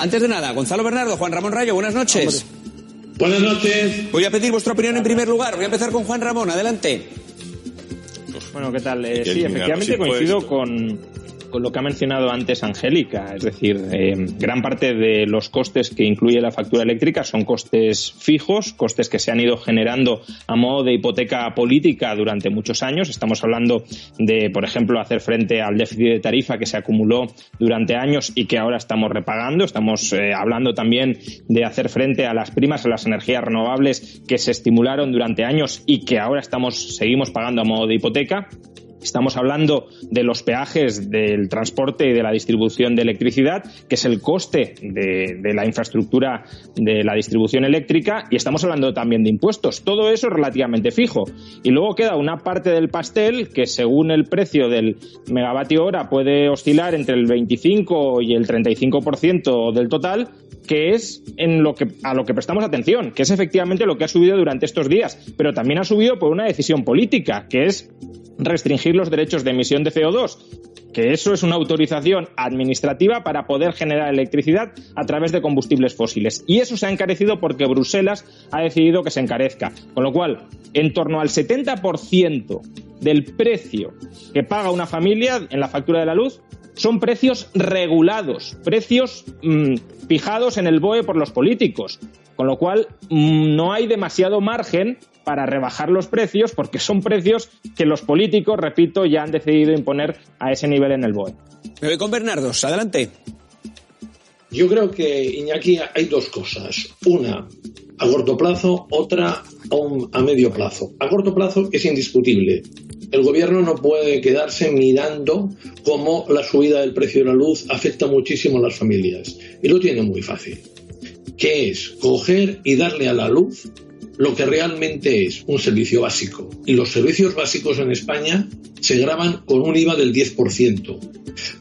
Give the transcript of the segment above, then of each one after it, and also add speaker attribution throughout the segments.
Speaker 1: Antes de nada, Gonzalo Bernardo, Juan Ramón Rayo, buenas noches.
Speaker 2: Buenas noches.
Speaker 1: Voy a pedir vuestra opinión en primer lugar. Voy a empezar con Juan Ramón, adelante.
Speaker 3: Bueno, ¿qué tal? Sí, efectivamente coincido con lo que ha mencionado antes Angélica, es decir, gran parte de los costes que incluye la factura eléctrica son costes fijos, costes que se han ido generando a modo de hipoteca política durante muchos años. Estamos hablando de, por ejemplo, hacer frente al déficit de tarifa que se acumuló durante años y que ahora estamos repagando. Estamos hablando también de hacer frente a las primas a las energías renovables que se estimularon durante años y que ahora seguimos pagando a modo de hipoteca. Estamos hablando de los peajes del transporte y de la distribución de electricidad, que es el coste de la infraestructura de la distribución eléctrica, y estamos hablando también de impuestos. Todo eso es relativamente fijo. Y luego queda una parte del pastel que, según el precio del megavatio hora, puede oscilar entre el 25 y el 35% del total, que es a lo que prestamos atención, que es efectivamente lo que ha subido durante estos días, pero también ha subido por una decisión política, que es restringir los derechos de emisión de CO2, que eso es una autorización administrativa para poder generar electricidad a través de combustibles fósiles. Y eso se ha encarecido porque Bruselas ha decidido que se encarezca. Con lo cual, en torno al 70% del precio que paga una familia en la factura de la luz son precios regulados, precios fijados en el BOE por los políticos. Con lo cual, no hay demasiado margen para rebajar los precios, porque son precios que los políticos, repito, ya han decidido imponer a ese nivel en el BOE.
Speaker 1: Me voy con Bernardos, adelante.
Speaker 2: Yo creo que, Iñaki, hay dos cosas. Una a corto plazo, otra a medio plazo. A corto plazo es indiscutible. El gobierno no puede quedarse mirando cómo la subida del precio de la luz afecta muchísimo a las familias. Y lo tiene muy fácil. Que es coger y darle a la luz lo que realmente es un servicio básico. Y los servicios básicos en España se gravan con un IVA del 10%,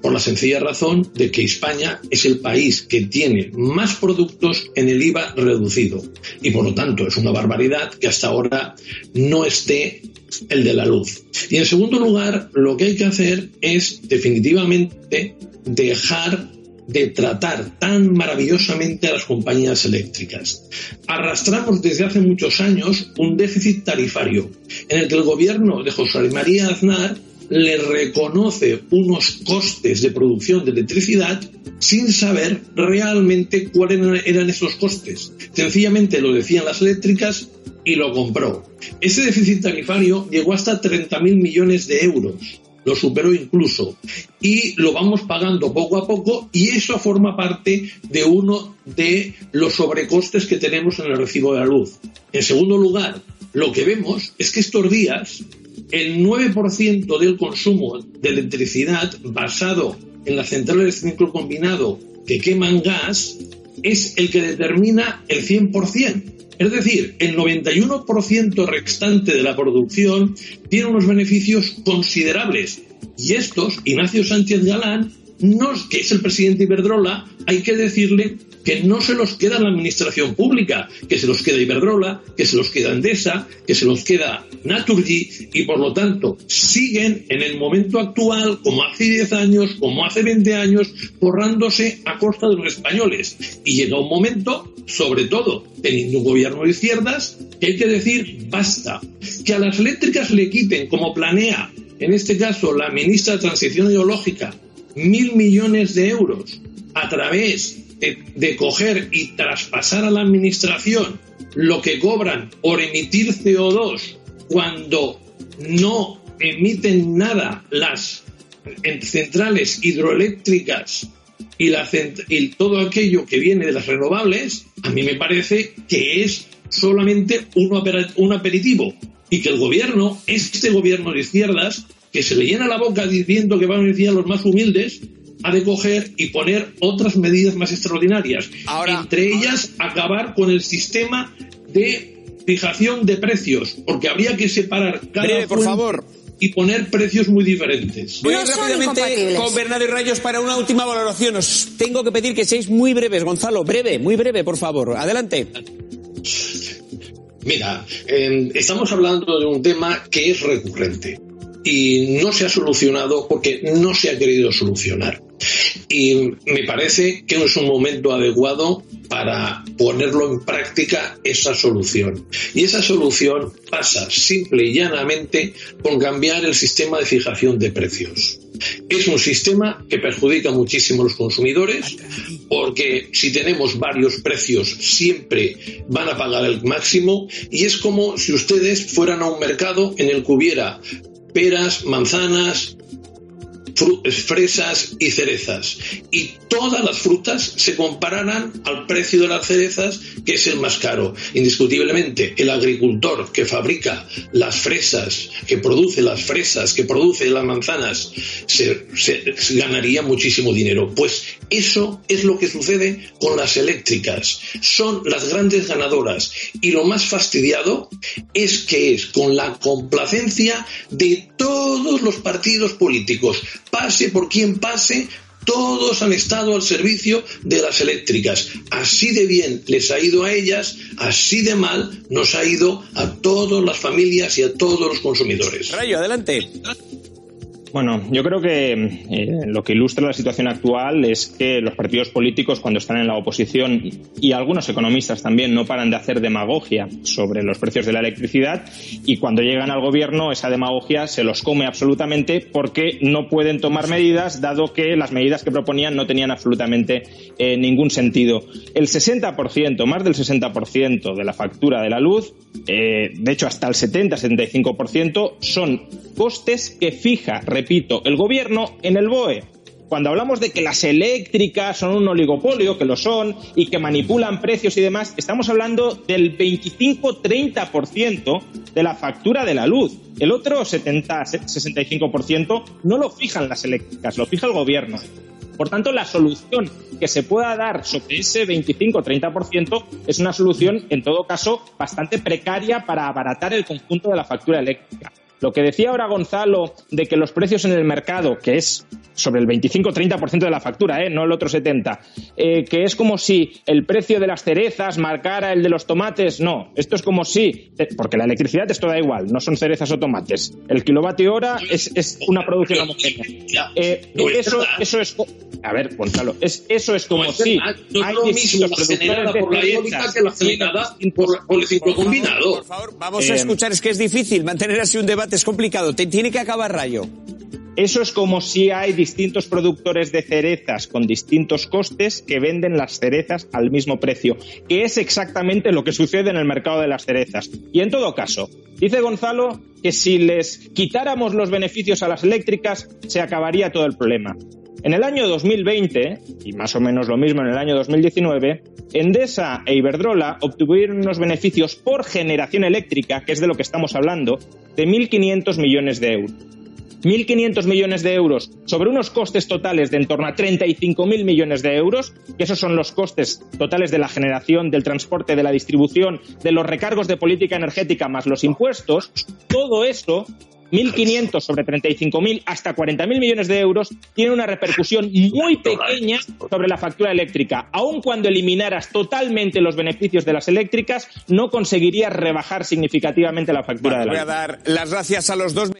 Speaker 2: por la sencilla razón de que España es el país que tiene más productos en el IVA reducido. Y por lo tanto es una barbaridad que hasta ahora no esté el de la luz. Y en segundo lugar, lo que hay que hacer es definitivamente dejar de tratar tan maravillosamente a las compañías eléctricas. Arrastramos desde hace muchos años un déficit tarifario en el que el gobierno de José María Aznar le reconoce unos costes de producción de electricidad sin saber realmente cuáles eran esos costes. Sencillamente lo decían las eléctricas y lo compró. Ese déficit tarifario llegó hasta 30.000 millones de euros. Lo superó incluso, y lo vamos pagando poco a poco, y eso forma parte de uno de los sobrecostes que tenemos en el recibo de la luz. En segundo lugar, lo que vemos es que estos días el 9% del consumo de electricidad basado en las centrales de ciclo combinado que queman gas es el que determina el 100%. Es decir, el 91% restante de la producción tiene unos beneficios considerables. Y estos, Ignacio Sánchez Galán, que es el presidente de Iberdrola, hay que decirle que no se los queda la administración pública, que se los queda Iberdrola, que se los queda Endesa, que se los queda Naturgy, y por lo tanto siguen en el momento actual, como hace 10 años, como hace 20 años, forrándose a costa de los españoles. Y llega un momento, sobre todo teniendo un gobierno de izquierdas, que hay que decir basta. Que a las eléctricas le quiten, como planea, en este caso la ministra de Transición Ecológica, 1.000 millones de euros a través de coger y traspasar a la administración lo que cobran por emitir CO2 cuando no emiten nada las centrales hidroeléctricas y todo aquello que viene de las renovables, a mí me parece que es solamente un aperitivo, y que el gobierno, este gobierno de izquierdas, que se le llena la boca diciendo que va a beneficiar a los más humildes, ha de coger y poner otras medidas más extraordinarias. Entre ellas, acabar con el sistema de fijación de precios, porque habría que separar cada
Speaker 1: por favor,
Speaker 2: y poner precios muy diferentes.
Speaker 1: Voy a ir rápidamente con Bernardo y Rayos para una última valoración. Os tengo que pedir que seáis muy breves, Gonzalo. Muy breve, por favor. Adelante.
Speaker 2: Mira, estamos hablando de un tema que es recurrente y no se ha solucionado porque no se ha querido solucionar. Y me parece que es un momento adecuado para ponerlo en práctica esa solución. Y esa solución pasa simple y llanamente por cambiar el sistema de fijación de precios. Es un sistema que perjudica muchísimo a los consumidores, porque si tenemos varios precios siempre van a pagar el máximo, y es como si ustedes fueran a un mercado en el que hubiera peras, manzanas, fresas y cerezas, y todas las frutas se compararan al precio de las cerezas, que es el más caro. Indiscutiblemente, el agricultor que fabrica las fresas, que produce las fresas, que produce las manzanas, se ganaría muchísimo dinero. Pues eso es lo que sucede con las eléctricas. Son las grandes ganadoras, y lo más fastidiado es que es con la complacencia de todos los partidos políticos. Pase por quien pase, todos han estado al servicio de las eléctricas. Así de bien les ha ido a ellas, así de mal nos ha ido a todas las familias y a todos los consumidores.
Speaker 1: Rayo, adelante.
Speaker 3: Bueno, yo creo que lo que ilustra la situación actual es que los partidos políticos, cuando están en la oposición, y algunos economistas también, no paran de hacer demagogia sobre los precios de la electricidad, y cuando llegan al gobierno esa demagogia se los come absolutamente, porque no pueden tomar medidas, dado que las medidas que proponían no tenían absolutamente ningún sentido. El 60%, más del 60% de la factura de la luz, de hecho hasta el 70-75%, son costes que fija, repito, el gobierno en el BOE. Cuando hablamos de que las eléctricas son un oligopolio, que lo son, y que manipulan precios y demás, estamos hablando del 25-30% de la factura de la luz. El otro 70-65% no lo fijan las eléctricas, lo fija el gobierno. Por tanto, la solución que se pueda dar sobre ese 25-30% es una solución, en todo caso, bastante precaria para abaratar el conjunto de la factura eléctrica. Lo que decía ahora Gonzalo de que los precios en el mercado, que es sobre el 25-30% de la factura, no el otro 70%, que es como si el precio de las cerezas marcara el de los tomates. No, esto es como si, porque la electricidad esto da igual, no son cerezas o tomates. El kilovatio hora es una producción homogénea. Eso es... A ver, Gonzalo, eso es como si hay distintos productores de cerezas
Speaker 2: que la generada por el ciclo combinado.
Speaker 1: Por favor, vamos a escuchar, es que es difícil mantener así un debate, es complicado. Tiene que acabar, Rayo.
Speaker 3: Eso es como si hay distintos productores de cerezas con distintos costes que venden las cerezas al mismo precio, que es exactamente lo que sucede en el mercado de las cerezas. Y en todo caso, dice Gonzalo que si les quitáramos los beneficios a las eléctricas se acabaría todo el problema. En el año 2020, y más o menos lo mismo en el año 2019, Endesa e Iberdrola obtuvieron unos beneficios por generación eléctrica, que es de lo que estamos hablando, de 1.500 millones de euros. 1.500 millones de euros sobre unos costes totales de en torno a 35.000 millones de euros, que esos son los costes totales de la generación, del transporte, de la distribución, de los recargos de política energética más los impuestos. Todo eso, 1.500 sobre 35.000 hasta 40.000 millones de euros, tiene una repercusión muy pequeña sobre la factura eléctrica. Aun cuando eliminaras totalmente los beneficios de las eléctricas, no conseguirías rebajar significativamente la factura de la luz.
Speaker 1: Voy a dar las gracias a los dos.